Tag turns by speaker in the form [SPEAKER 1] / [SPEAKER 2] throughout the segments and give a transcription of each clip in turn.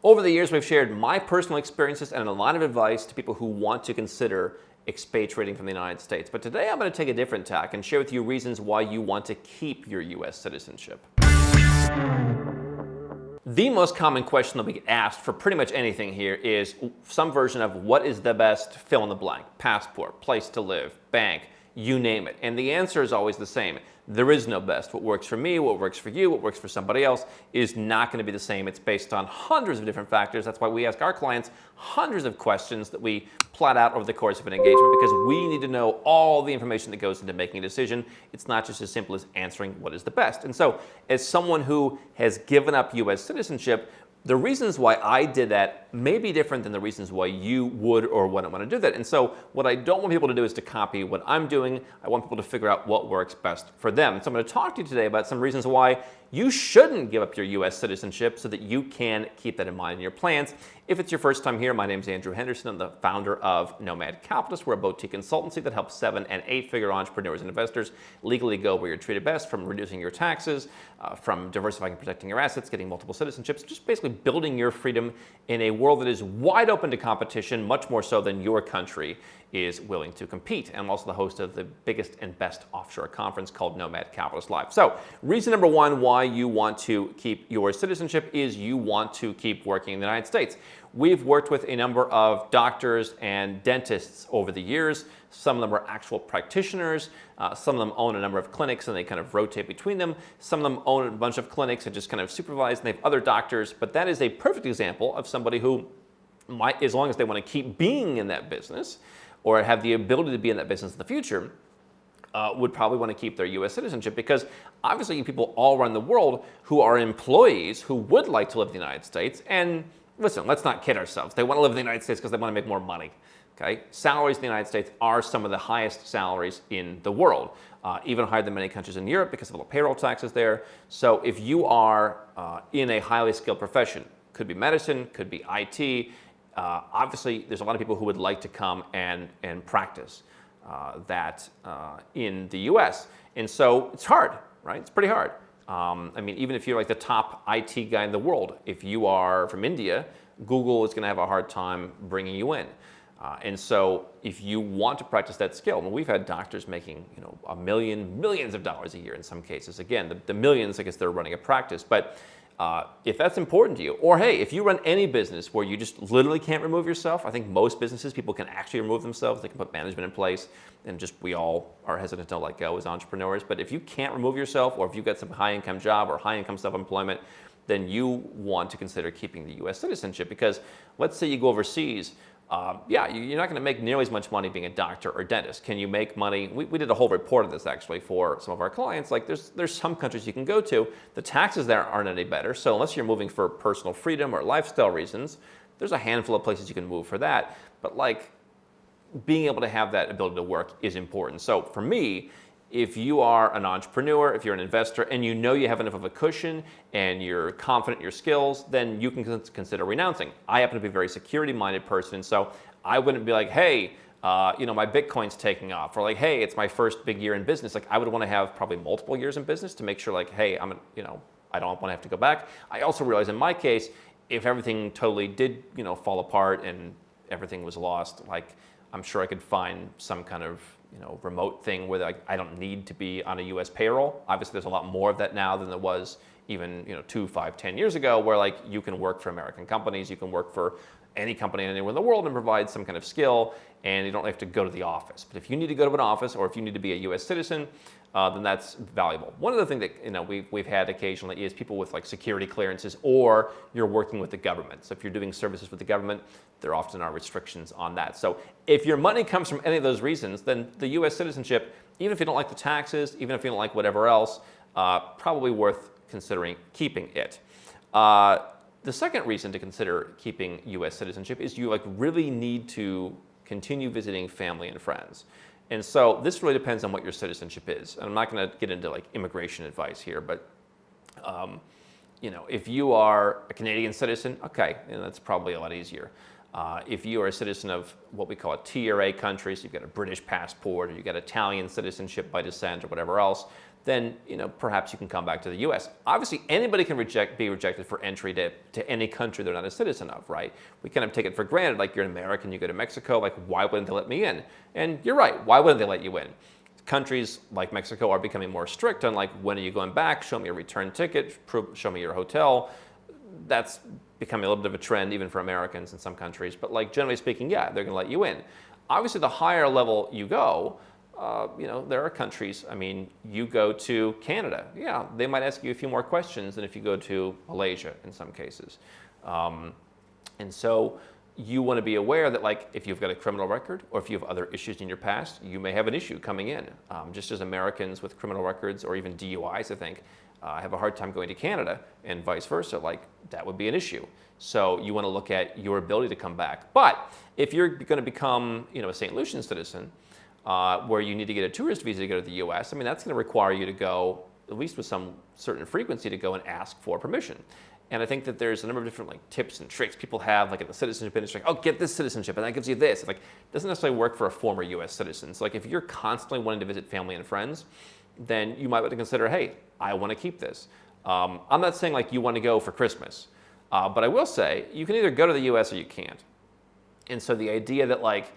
[SPEAKER 1] Over the years, we've shared my personal experiences and a lot of advice to people who want to consider expatriating from the United States. But today I'm going to take a different tack and share with you reasons why you want to keep your U.S. citizenship. The most common question that we get asked for pretty much anything here is some version of what is the best fill in the blank, passport, place to live, bank, you name it. And the answer is always the same. There is no best. What works for me, what works for you, what works for somebody else is not going to be the same. It's based on hundreds of different factors. That's why we ask our clients hundreds of questions that we plot out over the course of an engagement, because we need to know all the information that goes into making a decision. It's not just as simple as answering what is the best. And so as someone who has given up U.S. citizenship, the reasons why I did that may be different than the reasons why you would or wouldn't want to do that. And so what I don't want people to do is to copy what I'm doing. I want people to figure out what works best for them. So I'm going to talk to you today about some reasons why you shouldn't give up your U.S. citizenship so that you can keep that in mind in your plans. If it's your first time here, my name is Andrew Henderson. I'm the founder of Nomad Capitalist. We're a boutique consultancy that helps 7- and 8-figure entrepreneurs and investors legally go where you're treated best, from reducing your taxes, from diversifying and protecting your assets, getting multiple citizenships, just basically building your freedom in a world that is wide open to competition, much more so than your country is willing to compete. And I'm also the host of the biggest and best offshore conference called Nomad Capitalist Live. So reason number one why you want to keep your citizenship is you want to keep working in the United States. We've worked with a number of doctors and dentists over the years. Some of them are actual practitioners. Some of them own a number of clinics and they kind of rotate between them. Some of them own a bunch of clinics and just kind of supervise, and they have other doctors. But that is a perfect example of somebody who might, as long as they want to keep being in that business or have the ability to be in that business in the future, would probably want to keep their U.S. citizenship, because obviously you people all around the world who are employees who would like to live in the United States. And listen, let's not kid ourselves. They want to live in the United States because they want to make more money. Okay? Salaries in the United States are some of the highest salaries in the world, even higher than many countries in Europe because of all the payroll taxes there. So if you are in a highly skilled profession, could be medicine, could be IT, obviously there's a lot of people who would like to come and practice that in the U.S. And so it's hard, right? It's pretty hard. I mean, even if you're like the top IT guy in the world, if you are from India, Google is going to have a hard time bringing you in. And so if you want to practice that skill, I mean, we've had doctors making, millions of dollars a year in some cases. Again, the millions, I guess they're running a practice. But if that's important to you, or hey, if you run any business where you just literally can't remove yourself, I think most businesses, people can actually remove themselves. They can put management in place, and just we all are hesitant to let go as entrepreneurs. But if you can't remove yourself, or if you've got some high-income job or high-income self-employment, then you want to consider keeping the U.S. citizenship, because let's say you go overseas. You're not going to make nearly as much money being a doctor or dentist. Can you make money? We did a whole report on this actually for some of our clients. Like there's some countries you can go to. The taxes there aren't any better. So unless you're moving for personal freedom or lifestyle reasons, there's a handful of places you can move for that. But like being able to have that ability to work is important. So for me, if you are an entrepreneur, if you're an investor, and you know you have enough of a cushion and you're confident in your skills, then you can consider renouncing. I happen to be a very security-minded person, so I wouldn't be like, hey, my Bitcoin's taking off, or like, hey, it's my first big year in business. Like, I would want to have probably multiple years in business to make sure, like, hey, I don't want to have to go back. I also realize in my case, if everything totally did, fall apart and everything was lost, like, I'm sure I could find some kind of remote thing where I don't need to be on a U.S. payroll. Obviously, there's a lot more of that now than there was even 2, 5, 10 years ago, where like you can work for American companies, you can work for any company anywhere in the world and provide some kind of skill, and you don't have to go to the office. But if you need to go to an office, or if you need to be a U.S. citizen, then that's valuable. One of the things that we've had occasionally is people with like security clearances, or you're working with the government. So if you're doing services with the government, there often are restrictions on that. So if your money comes from any of those reasons, then the U.S. citizenship, even if you don't like the taxes, even if you don't like whatever else, probably worth considering keeping it. The second reason to consider keeping U.S. citizenship is you really need to continue visiting family and friends. And so this really depends on what your citizenship is. And I'm not going to get into immigration advice here, but if you are a Canadian citizen, okay, that's probably a lot easier. If you are a citizen of what we call a Tier A country, so you've got a British passport, or you've got Italian citizenship by descent, or whatever else, then perhaps you can come back to the U.S. Obviously, anybody can be rejected for entry to any country they're not a citizen of, right? We kind of take it for granted, like you're an American, you go to Mexico, like why wouldn't they let me in? And you're right, why wouldn't they let you in? Countries like Mexico are becoming more strict on like, when are you going back? Show me a return ticket, show me your hotel. That's becoming a little bit of a trend even for Americans in some countries. But like generally speaking, yeah, they're going to let you in. Obviously, the higher level you go, there are countries, I mean, you go to Canada, yeah, they might ask you a few more questions than if you go to Malaysia in some cases. And so you want to be aware that like if you've got a criminal record or if you have other issues in your past, you may have an issue coming in. Just as Americans with criminal records or even DUIs, I think, have a hard time going to Canada and vice versa, like that would be an issue. So you want to look at your ability to come back. But if you're going to become a St. Lucian citizen, where you need to get a tourist visa to go to the U.S., I mean, that's going to require you to go, at least with some certain frequency, to go and ask for permission. And I think that there's a number of different like tips and tricks people have, like in the citizenship industry. Oh, get this citizenship, and that gives you this. It's like, it doesn't necessarily work for a former U.S. citizen. So like, if you're constantly wanting to visit family and friends, then you might want to consider, hey, I want to keep this. I'm not saying like you want to go for Christmas, but I will say you can either go to the U.S. or you can't. And so the idea that like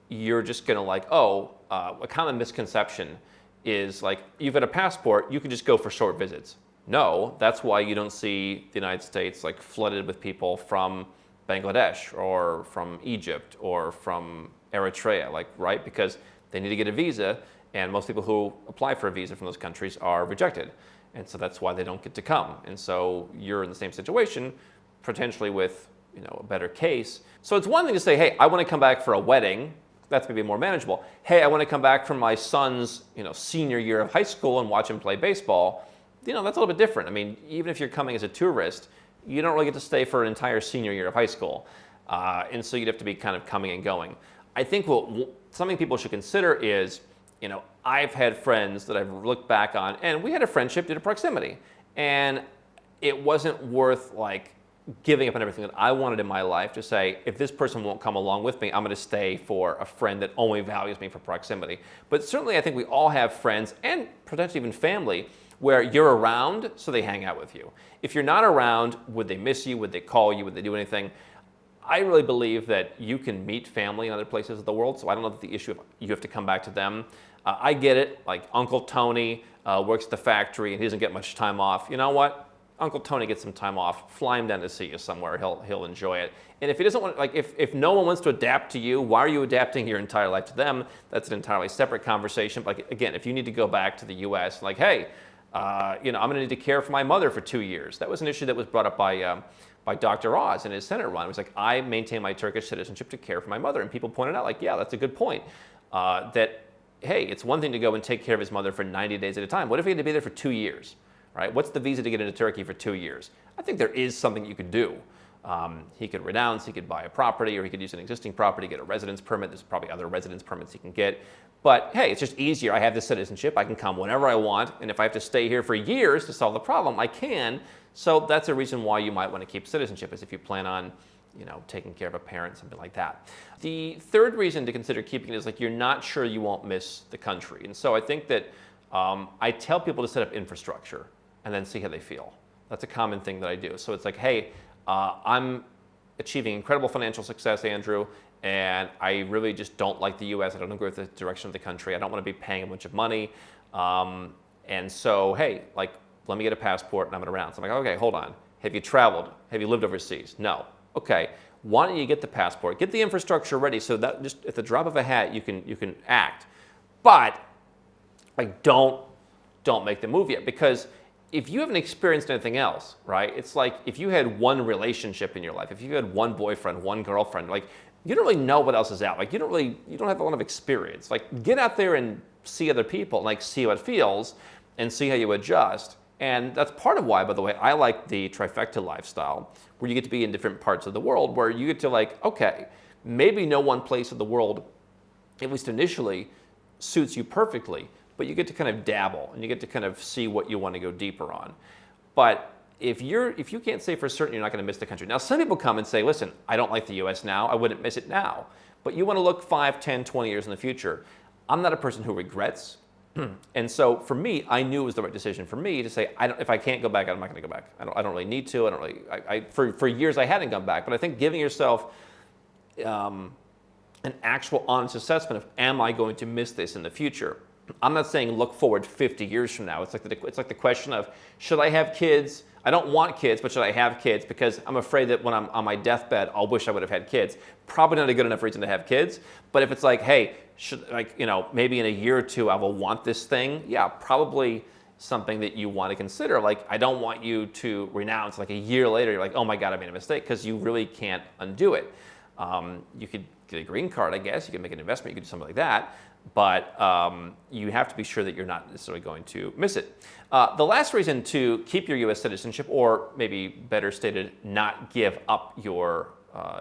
[SPEAKER 1] you're just going to like, a common misconception is like, you've got a passport, you can just go for short visits. No, that's why you don't see the United States like flooded with people from Bangladesh or from Egypt or from Eritrea, like, right? Because they need to get a visa, and most people who apply for a visa from those countries are rejected. And so that's why they don't get to come. And so you're in the same situation, potentially with a better case. So it's one thing to say, hey, I want to come back for a wedding. That's maybe more manageable. Hey, I want to come back from my son's senior year of high school and watch him play baseball. That's a little bit different. I mean, even if you're coming as a tourist, you don't really get to stay for an entire senior year of high school. And so you'd have to be kind of coming and going. I think something people should consider is, I've had friends that I've looked back on, and we had a friendship due to proximity. And it wasn't worth like giving up on everything that I wanted in my life to say, if this person won't come along with me, I'm going to stay for a friend that only values me for proximity. But certainly I think we all have friends, and potentially even family, where you're around, so they hang out with you. If you're not around, would they miss you? Would they call you? Would they do anything? I really believe that you can meet family in other places of the world, so I don't know that the issue of you have to come back to them. I get it, like Uncle Tony works at the factory and he doesn't get much time off. You know what? Uncle Tony gets some time off. Fly him down to see you somewhere. He'll enjoy it. And if he doesn't want, like, if no one wants to adapt to you, why are you adapting your entire life to them? That's an entirely separate conversation. But like, again, if you need to go back to the U.S., like, hey, I'm going to need to care for my mother for 2 years. That was an issue that was brought up by Dr. Oz in his Senate run. It was like, I maintain my Turkish citizenship to care for my mother. And people pointed out, like, yeah, that's a good point. That, hey, it's one thing to go and take care of his mother for 90 days at a time. What if he had to be there for 2 years? Right? What's the visa to get into Turkey for 2 years? I think there is something you could do. He could renounce, he could buy a property, or he could use an existing property, get a residence permit. There's probably other residence permits he can get. But hey, it's just easier. I have this citizenship. I can come whenever I want. And if I have to stay here for years to solve the problem, I can. So that's a reason why you might want to keep citizenship, is if you plan on taking care of a parent, something like that. The third reason to consider keeping it is like you're not sure you won't miss the country. And so I think that I tell people to set up infrastructure and then see how they feel. That's a common thing that I do. So it's like, hey, I'm achieving incredible financial success, Andrew, and I really just don't like the U.S. I don't agree with the direction of the country. I don't want to be paying a bunch of money. And so, hey, like, let me get a passport and I'm around. So I'm like, okay, hold on. Have you traveled? Have you lived overseas? No. Okay. Why don't you get the passport? Get the infrastructure ready so that just at the drop of a hat you can act. But like, don't make the move yet, because if you haven't experienced anything else, right? It's like if you had one relationship in your life, if you had one boyfriend, one girlfriend, like, you don't really know what else is out. Like, you don't have a lot of experience. Like, get out there and see other people, like, see how it feels and see how you adjust. And that's part of why, by the way, I like the trifecta lifestyle, where you get to be in different parts of the world, where you get to, like, okay, maybe no one place of the world, at least initially, suits you perfectly, but you get to kind of dabble and you get to kind of see what you want to go deeper on. But if you can't say for certain you're not going to miss the country. Now, some people come and say, listen, I don't like the U.S. now. I wouldn't miss it now. But you want to look 5, 10, 20 years in the future. I'm not a person who regrets And so for me, I knew it was the right decision for me to say, if I can't go back, I'm not going to go back. I don't really need to. I don't really. For years I hadn't gone back, but I think giving yourself an actual honest assessment of, am I going to miss this in the future? I'm not saying look forward 50 years from now. It's like the question of, should I have kids? I don't want kids, but should I have kids? Because I'm afraid that when I'm on my deathbed, I'll wish I would have had kids. Probably not a good enough reason to have kids. But if it's like, hey, maybe in a year or two I will want this thing. Yeah, probably something that you want to consider. Like, I don't want you to renounce. Like a year later, you're like, oh my God, I made a mistake, because you really can't undo it. You could get a green card, I guess. You could make an investment. You could do something like that. But you have to be sure that you're not necessarily going to miss it. The last reason to keep your U.S. citizenship, or maybe better stated, not give up your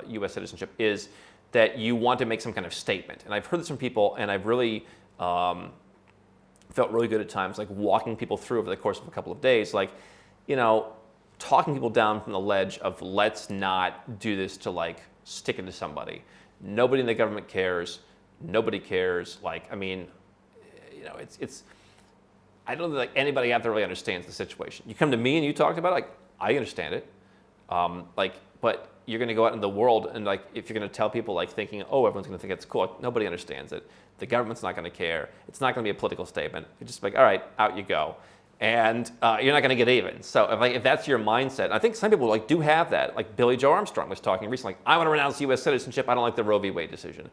[SPEAKER 1] U.S. citizenship, is that you want to make some kind of statement. And I've heard this from people, and I've really felt really good at times, like walking people through over the course of a couple of days, like, talking people down from the ledge of, let's not do this to like stick it to somebody. Nobody in the government cares. Nobody cares. Like, I mean, it's. I don't think like anybody out there really understands the situation. You come to me and you talk about it, like, I understand it. But you're going to go out in the world and like, if you're going to tell people like thinking, oh, everyone's going to think it's cool. Like, nobody understands it. The government's not going to care. It's not going to be a political statement. You're just like, all right, out you go. And you're not going to get even. So if that's your mindset, I think some people like do have that. Like Billy Joe Armstrong was talking recently, like, I want to renounce U.S. citizenship. I don't like the Roe v. Wade decision.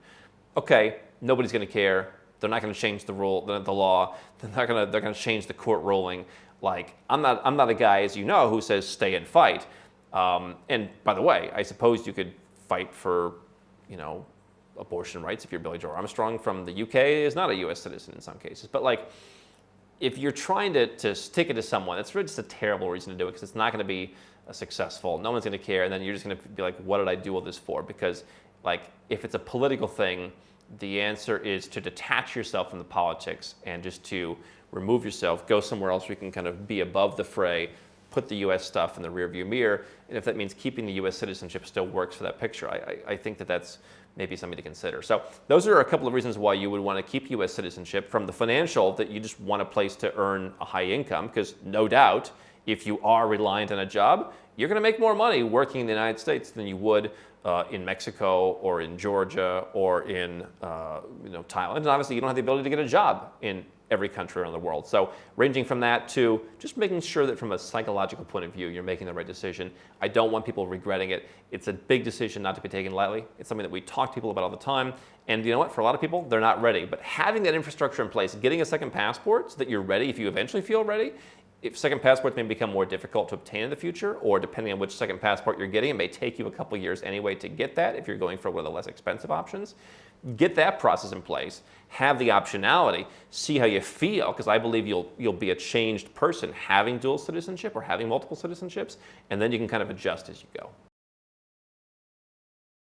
[SPEAKER 1] Okay, nobody's going to care. They're not going to change the law. They're going to change the court ruling. Like, I'm not a guy, as you know, who says stay and fight. And by the way, I suppose you could fight for, abortion rights if you're Billy Joe Armstrong from the UK, is not a U.S. citizen in some cases. But like, if you're trying to stick it to someone, it's really just a terrible reason to do it, because it's not going to be successful. No one's going to care, and then you're just going to be like, what did I do all this for? Because like, if it's a political thing, the answer is to detach yourself from the politics and just to remove yourself, go somewhere else where you can kind of be above the fray, put the U.S. stuff in the rearview mirror. And if that means keeping the U.S. citizenship still works for that picture, I think that that's maybe something to consider. So those are a couple of reasons why you would want to keep U.S. citizenship. From the financial, that you just want a place to earn a high income, because no doubt, if you are reliant on a job, you're going to make more money working in the United States than you would in Mexico or in Georgia or in Thailand. And obviously, you don't have the ability to get a job in every country around the world. So ranging from that to just making sure that from a psychological point of view, you're making the right decision. I don't want people regretting it. It's a big decision not to be taken lightly. It's something that we talk to people about all the time. And you know what? For a lot of people, they're not ready. But having that infrastructure in place, getting a second passport so that you're ready if you eventually feel ready. If second passports may become more difficult to obtain in the future, or depending on which second passport you're getting, it may take you a couple years anyway to get that if you're going for one of the less expensive options. Get that process in place, have the optionality, see how you feel, because I believe you'll be a changed person having dual citizenship or having multiple citizenships, and then you can kind of adjust as you go.